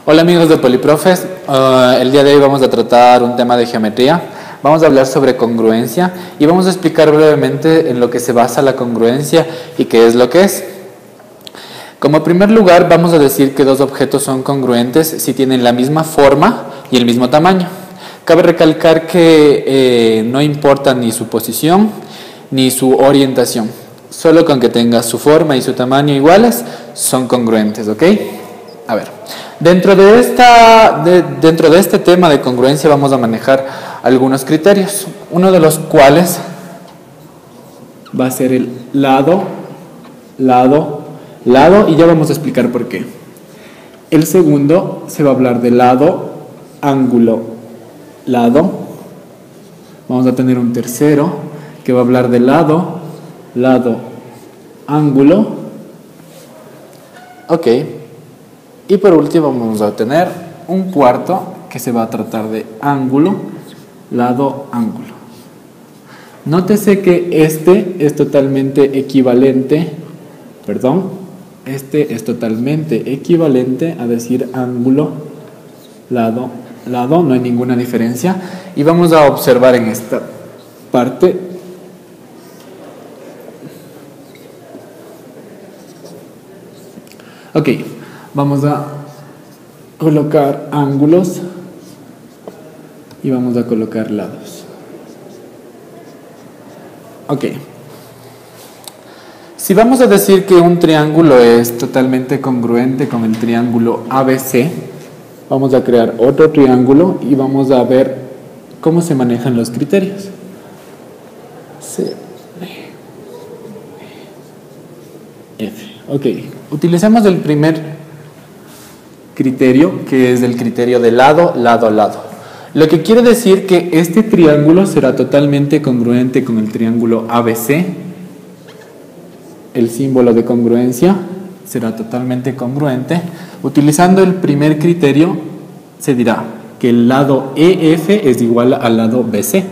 Hola amigos de Poliprofes, el día de hoy vamos a tratar un tema de geometría. Vamos a hablar sobre congruencia y vamos a explicar brevemente en lo que se basa la congruencia y qué es lo que es. Como primer lugar vamos a decir que dos objetos son congruentes si tienen la misma forma y el mismo tamaño. Cabe recalcar que no importa ni su posición ni su orientación, solo con que tenga su forma y su tamaño iguales son congruentes, ¿ok? A ver, dentro de este tema de congruencia vamos a manejar algunos criterios, uno de los cuales va a ser el lado, y ya vamos a explicar por qué. El segundo se va a hablar de lado, ángulo, lado. Vamos a tener un tercero que va a hablar de lado, ángulo. Ok. Y por último vamos a tener un cuarto que se va a tratar de ángulo, lado, ángulo. Nótese que este es totalmente equivalente a decir ángulo, lado, no hay ninguna diferencia. Y vamos a observar en esta parte. Ok, vamos a colocar ángulos y vamos a colocar lados. Ok. Si vamos a decir que un triángulo es totalmente congruente con el triángulo ABC, vamos a crear otro triángulo y vamos a ver cómo se manejan los criterios. F. Ok, utilicemos el primer criterio, que es el criterio de lado. Lo que quiere decir que este triángulo será totalmente congruente con el triángulo ABC. El símbolo de congruencia será totalmente congruente. Utilizando el primer criterio, se dirá que el lado EF es igual al lado BC.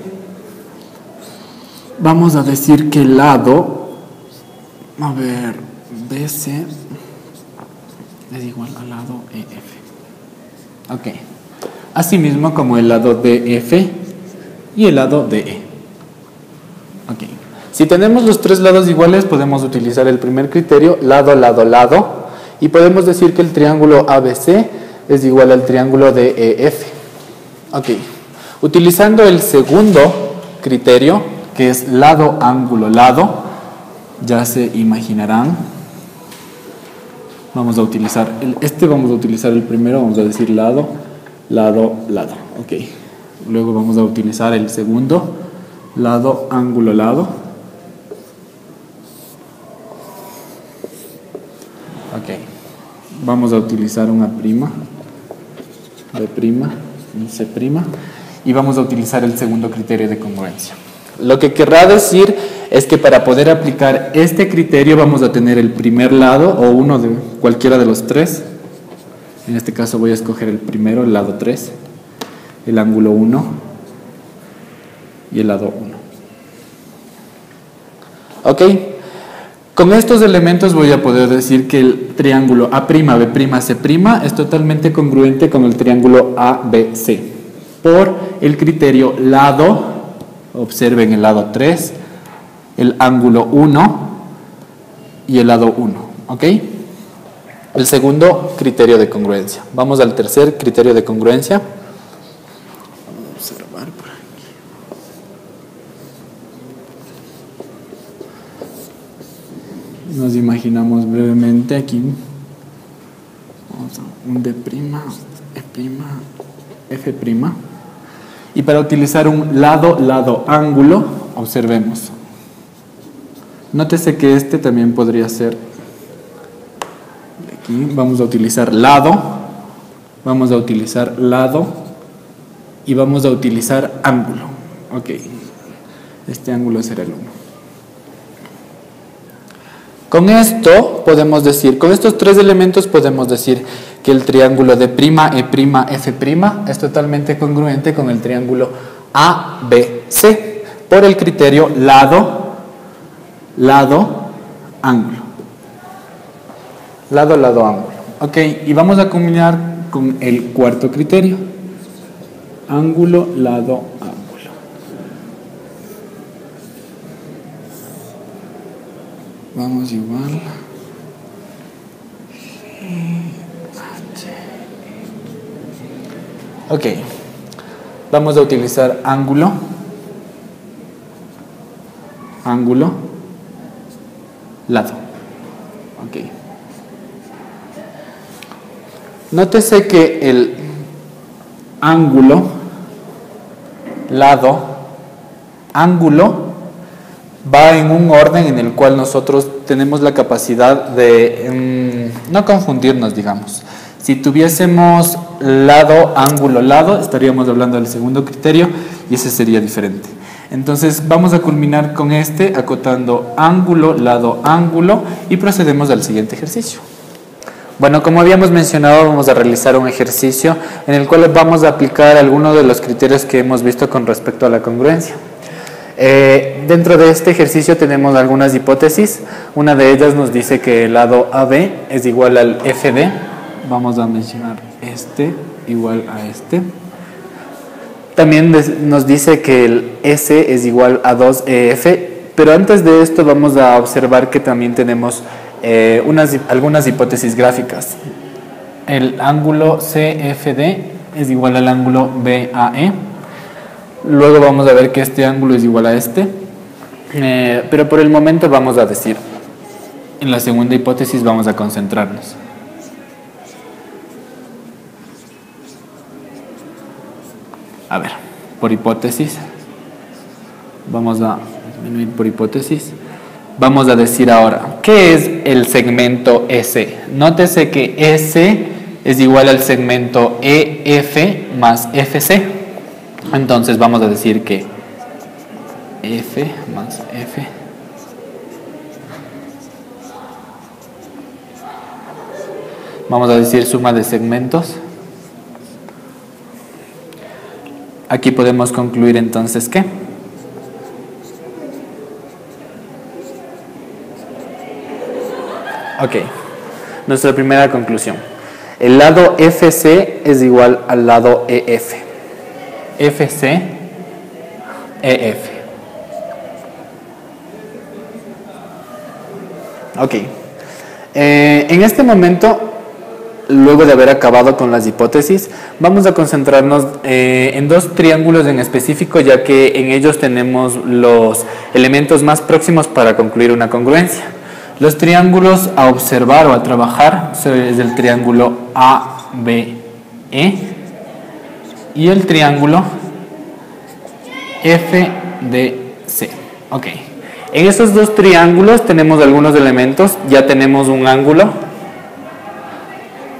Vamos a decir que el lado, BC es igual al lado EF. Ok. Asimismo como el lado DF y el lado DE. Ok. Si tenemos los tres lados iguales, podemos utilizar el primer criterio, lado, y podemos decir que el triángulo ABC es igual al triángulo DEF. Ok. Utilizando el segundo criterio, que es lado, ángulo, lado, ya se imaginarán. Vamos a utilizar el primero, vamos a decir lado. Ok. Luego vamos a utilizar el segundo, lado, ángulo, lado. Ok. Vamos a utilizar una prima, B', un C', y vamos a utilizar el segundo criterio de congruencia. Lo que querrá decir es que para poder aplicar este criterio vamos a tener el primer lado o uno de cualquiera de los tres. En este caso voy a escoger el primero, el lado 3, el ángulo 1 y el lado 1. Ok. Con estos elementos voy a poder decir que el triángulo A', B', C' es totalmente congruente con el triángulo ABC. Por el criterio lado, observen el lado 3, el ángulo 1 y el lado 1. ¿Ok? El segundo criterio de congruencia. Vamos al tercer criterio de congruencia. Vamos a observar por aquí. Nos imaginamos brevemente aquí. Vamos a un D', E', F'. Y para utilizar un lado, ángulo, observemos. Nótese que este también podría ser. Aquí vamos a utilizar lado y vamos a utilizar ángulo. Ok. Este ángulo será el 1. Con esto podemos decir, con estos tres elementos podemos decir que el triángulo D', E', F' es totalmente congruente con el triángulo ABC por el criterio lado, ángulo. Lado, ángulo. Ok, y vamos a combinar con el cuarto criterio. Ángulo, lado, ángulo. Vamos igual. Ok. Vamos a utilizar ángulo. Ángulo, lado. Ok. Nótese que el ángulo, lado, ángulo va en un orden en el cual nosotros tenemos la capacidad de no confundirnos, digamos. Si tuviésemos lado, ángulo, lado, estaríamos hablando del segundo criterio y ese sería diferente. Entonces vamos a culminar con este acotando ángulo, lado, ángulo y procedemos al siguiente ejercicio. Bueno, como habíamos mencionado, vamos a realizar un ejercicio en el cual vamos a aplicar algunos de los criterios que hemos visto con respecto a la congruencia. Dentro de este ejercicio tenemos algunas hipótesis. Una de ellas nos dice que el lado AB es igual al FD. Vamos a mencionar este igual a este. También nos dice que el S es igual a 2EF, pero antes de esto vamos a observar que también tenemos algunas hipótesis gráficas. El ángulo CFD es igual al ángulo BAE. Luego vamos a ver que este ángulo es igual a este. Pero por el momento vamos a decir, en la segunda hipótesis vamos a concentrarnos. A ver, por hipótesis, vamos a disminuir por hipótesis. Vamos a decir ahora, ¿qué es el segmento S? Nótese que S es igual al segmento EF más FC. Entonces vamos a decir que F más F vamos a decir suma de segmentos. Aquí podemos concluir entonces ¿qué? Ok, nuestra primera conclusión. El lado FC es igual al lado EF. FC, EF. Ok. En este momento, luego de haber acabado con las hipótesis, vamos a concentrarnos en dos triángulos en específico, ya que en ellos tenemos los elementos más próximos para concluir una congruencia. Los triángulos a observar o a trabajar es el triángulo ABE y el triángulo FDC. Ok. En estos dos triángulos tenemos algunos elementos. Ya tenemos un ángulo,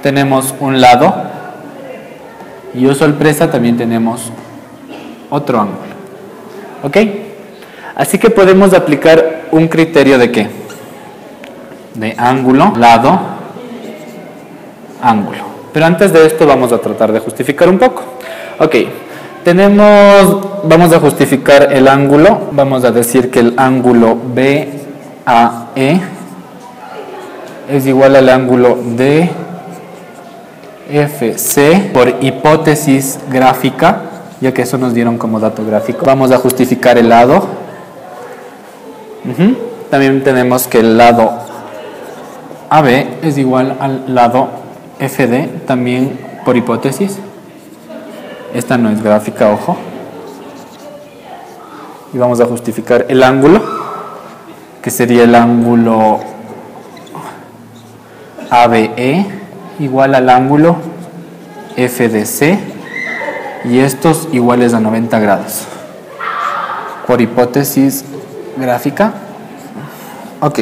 tenemos un lado y, oh sorpresa, también tenemos otro ángulo. ¿Ok? Así que podemos aplicar un criterio de ¿qué? De ángulo, lado, ángulo. Pero antes de esto vamos a tratar de justificar un poco. Ok, vamos a justificar el ángulo. Vamos a decir que el ángulo BAE es igual al ángulo DFC por hipótesis gráfica, ya que eso nos dieron como dato gráfico. Vamos a justificar el lado. También tenemos que el lado AB es igual al lado FD, también por hipótesis. Esta no es gráfica, ojo. Y vamos a justificar el ángulo, que sería el ángulo ABE igual al ángulo FDC, y estos iguales a 90 grados. Por hipótesis gráfica. Ok.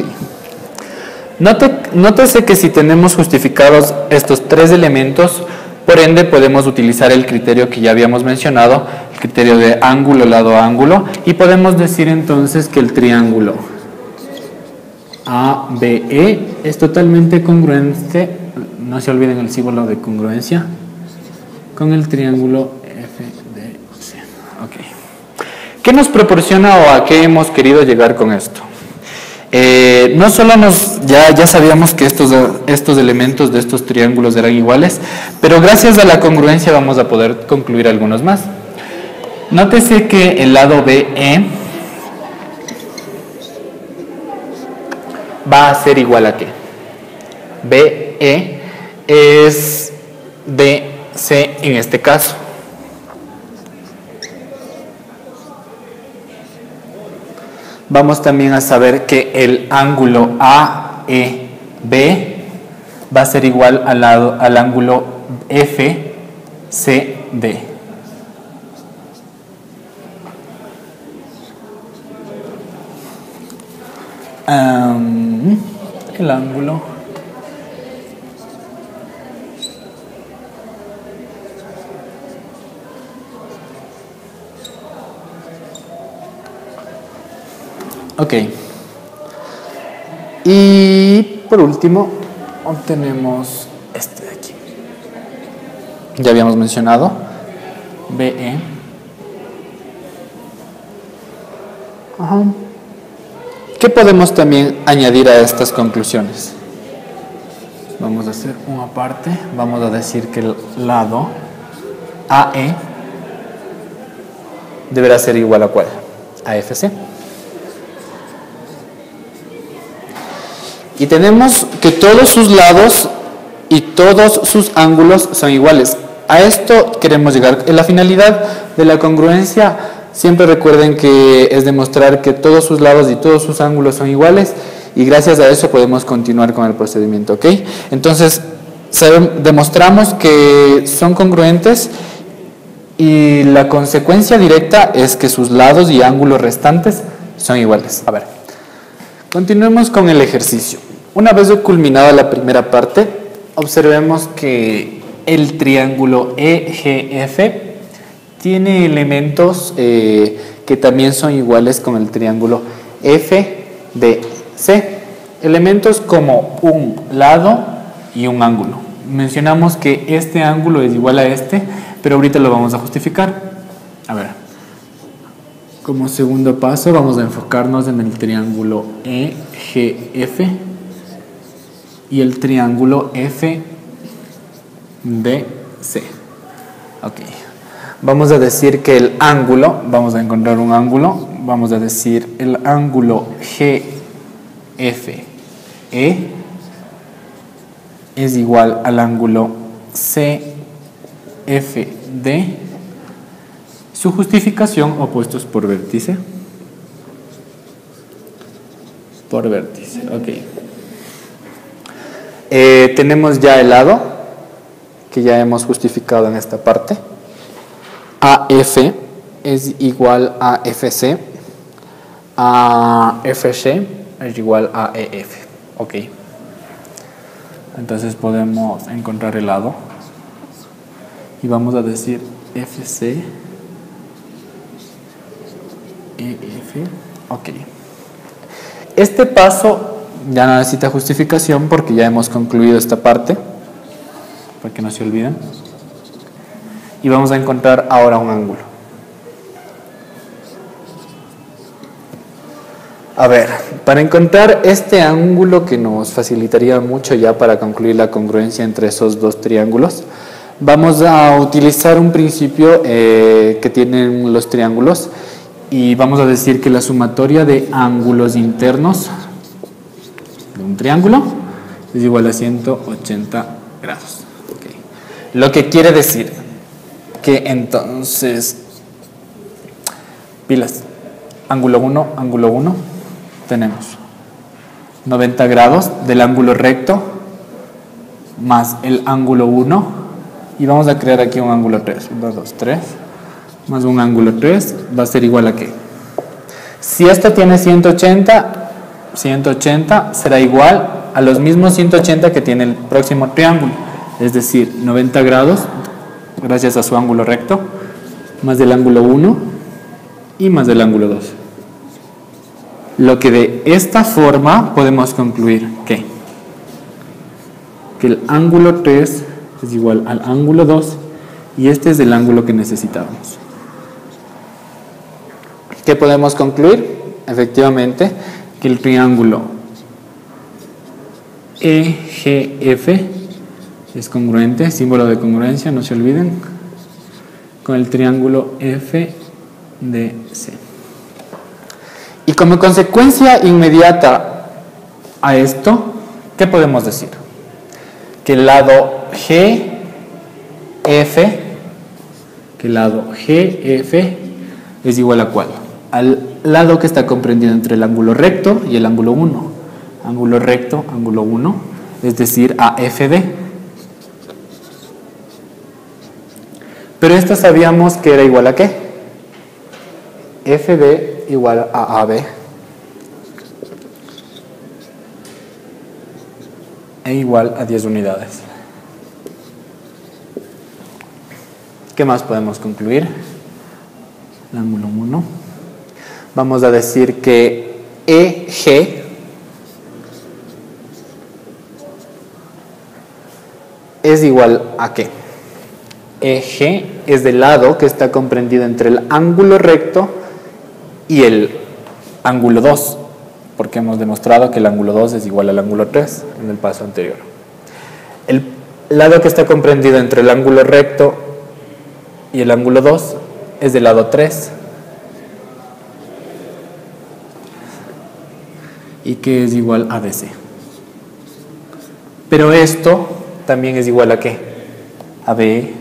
Nótese que si tenemos justificados estos tres elementos, por ende podemos utilizar el criterio que ya habíamos mencionado, el criterio de ángulo, lado, ángulo, y podemos decir entonces que el triángulo ABE es totalmente congruente, no se olviden el símbolo de congruencia, con el triángulo FDC. Ok. ¿Qué nos proporciona o a qué hemos querido llegar con esto? No solo ya sabíamos que estos elementos de estos triángulos eran iguales, pero gracias a la congruencia vamos a poder concluir algunos más. Nótese que el lado BE va a ser igual a ¿qué? BE es DC en este caso. Vamos también a saber que el ángulo AEB va a ser igual al ángulo FCD. El ángulo ok, y por último obtenemos este de aquí, ya habíamos mencionado BE. ¿Qué podemos también añadir a estas conclusiones? Vamos a hacer una parte, vamos a decir que el lado AE deberá ser igual a ¿cuál? A FC. Y tenemos que todos sus lados y todos sus ángulos son iguales. A esto queremos llegar. La finalidad de la congruencia, siempre recuerden que es demostrar que todos sus lados y todos sus ángulos son iguales, y gracias a eso podemos continuar con el procedimiento, ¿ok? Entonces, demostramos que son congruentes y la consecuencia directa es que sus lados y ángulos restantes son iguales. A ver, continuemos con el ejercicio. Una vez culminada la primera parte, observemos que el triángulo EGF tiene elementos que también son iguales con el triángulo FDC. Elementos como un lado y un ángulo. Mencionamos que este ángulo es igual a este, pero ahorita lo vamos a justificar. A ver, como segundo paso vamos a enfocarnos en el triángulo EGF y el triángulo FDC. Ok. Vamos a decir que el ángulo, vamos a encontrar un ángulo, vamos a decir el ángulo GFE es igual al ángulo CFD, su justificación opuestos por vértice. Por vértice, ok. Tenemos ya el lado que ya hemos justificado en esta parte. AF es igual a FC, a FC es igual a EF, ok. Entonces podemos encontrar el lado y vamos a decir FC, EF, ok. Este paso ya no necesita justificación porque ya hemos concluido esta parte, para que no se olviden. Y vamos a encontrar ahora un ángulo. A ver, para encontrar este ángulo que nos facilitaría mucho ya para concluir la congruencia entre esos dos triángulos, vamos a utilizar un principio que tienen los triángulos y vamos a decir que la sumatoria de ángulos internos de un triángulo es igual a 180 grados. Okay. Lo que quiere decir que entonces, pilas, ángulo 1, tenemos 90 grados del ángulo recto más el ángulo 1 y vamos a crear aquí un ángulo 3, 1, 2, 3 más un ángulo 3 va a ser igual a ¿qué? Si esto tiene 180 será igual a los mismos 180 que tiene el próximo triángulo, es decir, 90 grados gracias a su ángulo recto, más del ángulo 1 y más del ángulo 2. Lo que de esta forma podemos concluir que el ángulo 3 es igual al ángulo 2 y este es el ángulo que necesitábamos. ¿Qué podemos concluir? Efectivamente, que el triángulo EGF es congruente, símbolo de congruencia, no se olviden, con el triángulo FDC. Y como consecuencia inmediata a esto, ¿qué podemos decir? Que el lado GF es igual a ¿cuál? Al lado que está comprendido entre el ángulo recto y el ángulo 1. Ángulo recto, ángulo 1, es decir, a FD. Pero esto sabíamos que era igual a ¿qué? FD igual a AB. E igual a 10 unidades. ¿Qué más podemos concluir? El ángulo 1. Vamos a decir que EG es igual a ¿qué? EG es del lado que está comprendido entre el ángulo recto y el ángulo 2, porque hemos demostrado que el ángulo 2 es igual al ángulo 3 en el paso anterior. El lado que está comprendido entre el ángulo recto y el ángulo 2 es del lado 3, y que es igual a DC. Pero esto también es igual a ¿qué? A BE.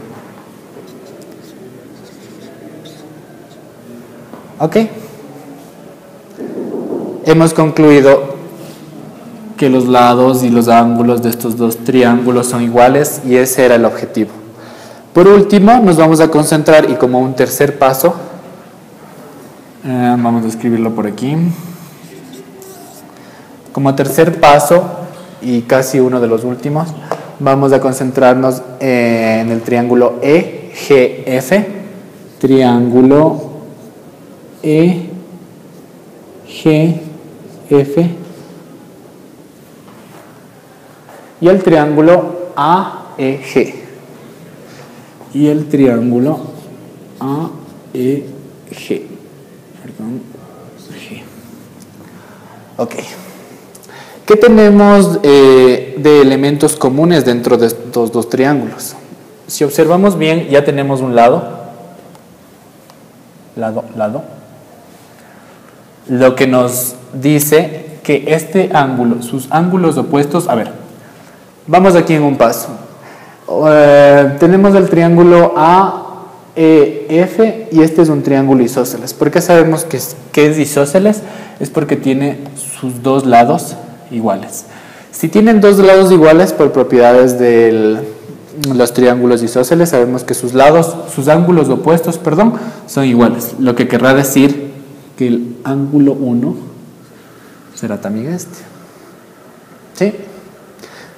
¿Ok? Hemos concluido que los lados y los ángulos de estos dos triángulos son iguales y ese era el objetivo. Por último, nos vamos a concentrar y como un tercer paso, vamos a escribirlo por aquí. Como tercer paso y casi uno de los últimos, vamos a concentrarnos en el triángulo EGF, triángulo EGF y el triángulo AEG y el triángulo AEG. Perdón, G. Ok. ¿Qué tenemos de elementos comunes dentro de estos dos triángulos? Si observamos bien, ya tenemos un lado, lo que nos dice que este ángulo, sus ángulos opuestos, a ver, vamos aquí en un paso. Tenemos el triángulo AEF y este es un triángulo isósceles. ¿Por qué sabemos que es isósceles? Es porque tiene sus dos lados iguales. Si tienen dos lados iguales por propiedades de los triángulos isósceles, sabemos que sus ángulos opuestos, son iguales, lo que querrá decir que el ángulo 1 será también este. ¿Sí?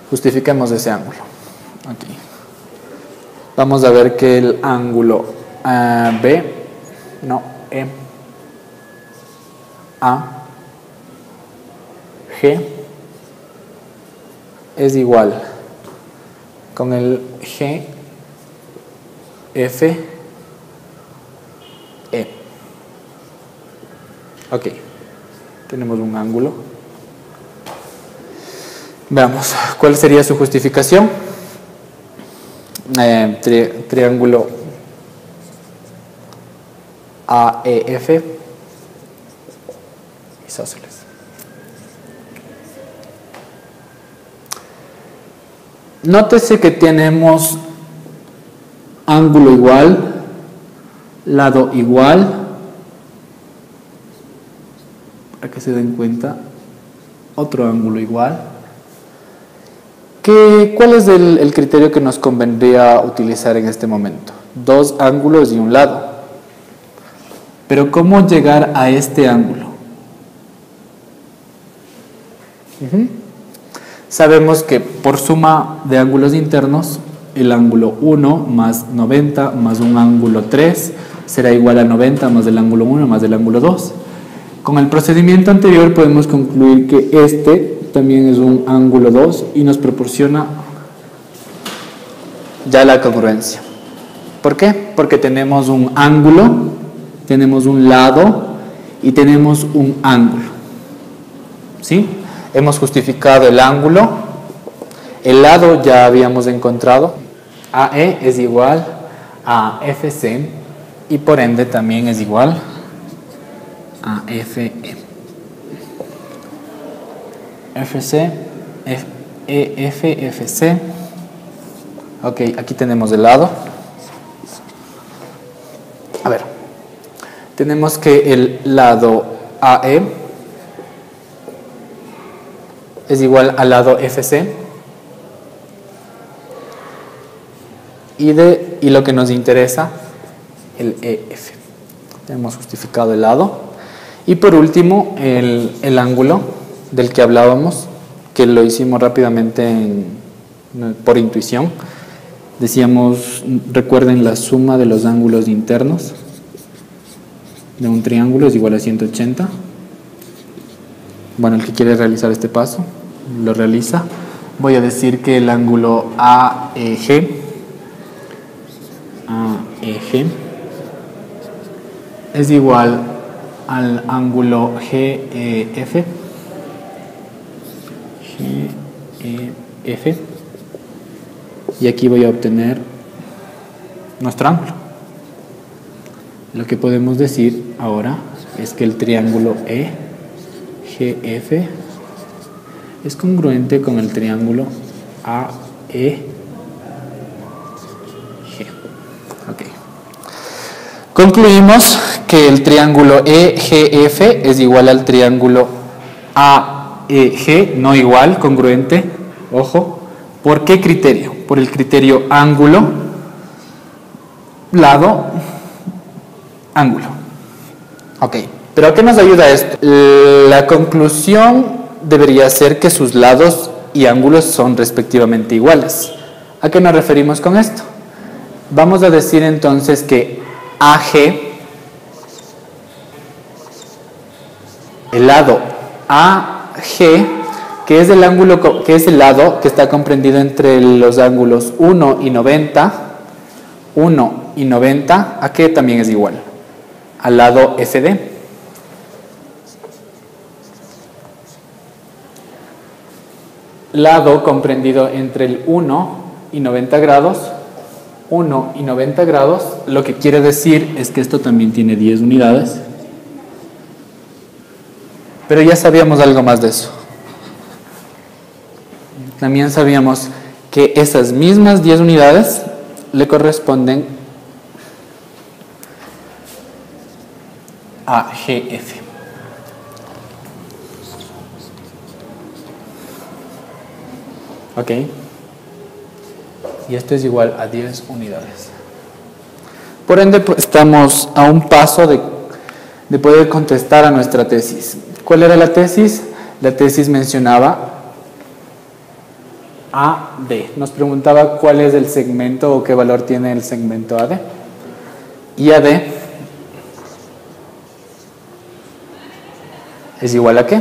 Justifiquemos ese ángulo. Okay. Vamos a ver que el ángulo AG es igual con el GFE. Ok, tenemos un ángulo. Veamos, ¿cuál sería su justificación? Triángulo AEF isósceles. Nótese que tenemos ángulo igual, lado igual, para que se den cuenta, otro ángulo igual. ¿Cuál es el criterio que nos convendría utilizar en este momento? Dos ángulos y un lado. Pero ¿cómo llegar a este ángulo? Sabemos que por suma de ángulos internos, el ángulo 1 más 90 más un ángulo 3 será igual a 90 más el ángulo 1 más el ángulo 2. Con el procedimiento anterior podemos concluir que este también es un ángulo 2 y nos proporciona ya la congruencia. ¿Por qué? Porque tenemos un ángulo, tenemos un lado y tenemos un ángulo. ¿sí? Hemos justificado el ángulo, el lado ya habíamos encontrado, AE es igual a FC y por ende también es igual a FE. FC, FC. Ok, aquí tenemos el lado. A ver, tenemos que el lado AE es igual al lado FC y lo que nos interesa, el EF. Tenemos justificado el lado. Y por último, el ángulo del que hablábamos, que lo hicimos rápidamente por intuición. Decíamos, recuerden, la suma de los ángulos internos de un triángulo es igual a 180. Bueno, el que quiere realizar este paso lo realiza. Voy a decir que el ángulo AEG es igual al ángulo GEF y aquí voy a obtener nuestro ángulo. Lo que podemos decir ahora es que el triángulo EGF es congruente con el triángulo AEG. Ok. Concluimos que el triángulo EGF es igual al triángulo AEG, no igual, congruente. Ojo, ¿por qué criterio? Por el criterio ángulo, lado, ángulo. Ok, pero ¿a qué nos ayuda esto? La conclusión debería ser que sus lados y ángulos son respectivamente iguales. ¿A qué nos referimos con esto? Vamos a decir entonces que AG, el lado AG, que es el ángulo, que es el lado que está comprendido entre los ángulos 1 y 90, ¿a qué también es igual? Al lado FD. Lado comprendido entre el 1 y 90 grados, 1 y 90 grados, lo que quiere decir es que esto también tiene 10 unidades. Pero ya sabíamos algo más de eso. También sabíamos que esas mismas 10 unidades le corresponden a GF. Ok. Y esto es igual a 10 unidades. Por ende, pues, estamos a un paso de poder contestar a nuestra tesis. ¿Cuál era la tesis? La tesis mencionaba AD. Nos preguntaba cuál es el segmento o qué valor tiene el segmento AD. Y AD es igual a ¿qué?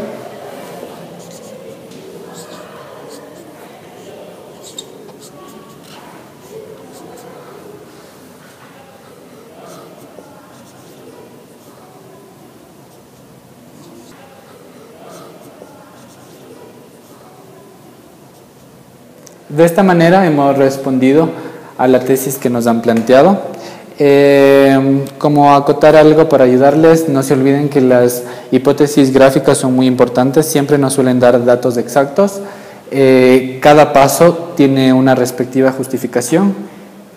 De esta manera hemos respondido a la tesis que nos han planteado. Como acotar algo para ayudarles, no se olviden que las hipótesis gráficas son muy importantes, siempre nos suelen dar datos exactos. Cada paso tiene una respectiva justificación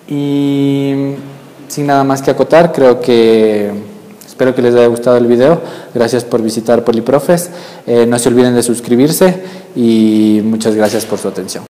y sin nada más que acotar, espero que les haya gustado el video. Gracias por visitar Poliprofes. No se olviden de suscribirse y muchas gracias por su atención.